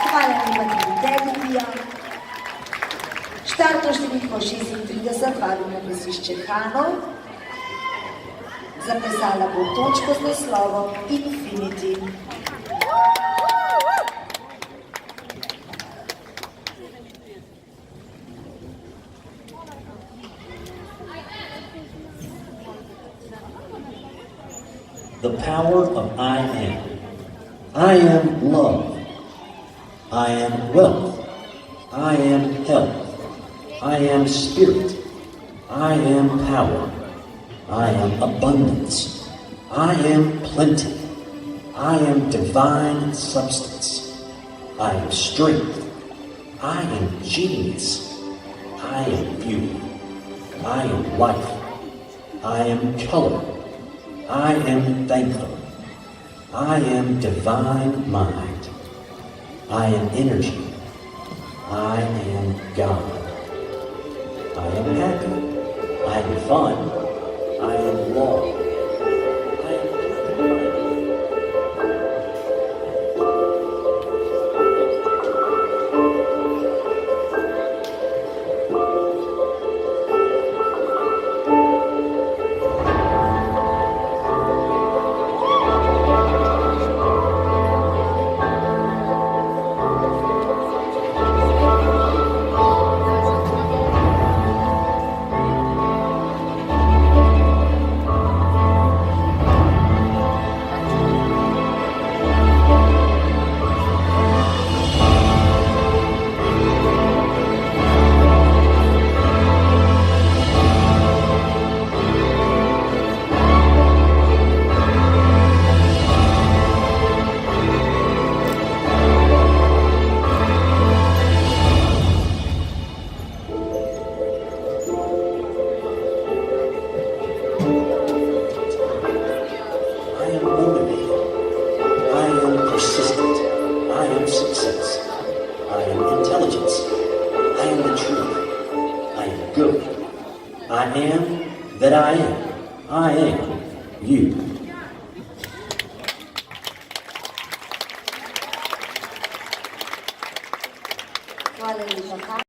Хваля ни пътеводителия. Штартът ще би по 6:30, вадим на Пресвищерхано. Записала бутончко с насловом Infinity. The power of I am. I am love. I am wealth. I am health. I am spirit. I am power. I am abundance. I am plenty. I am divine substance. I am strength. I am genius. I am beauty. I am life. I am color. I am thankful. I am divine mind. I am energy. I am God. I am happy. I am fun. I am law. I am motivated. I am persistent. I am success. I am intelligence. I am the truth. I am good. I am that I am. I am you.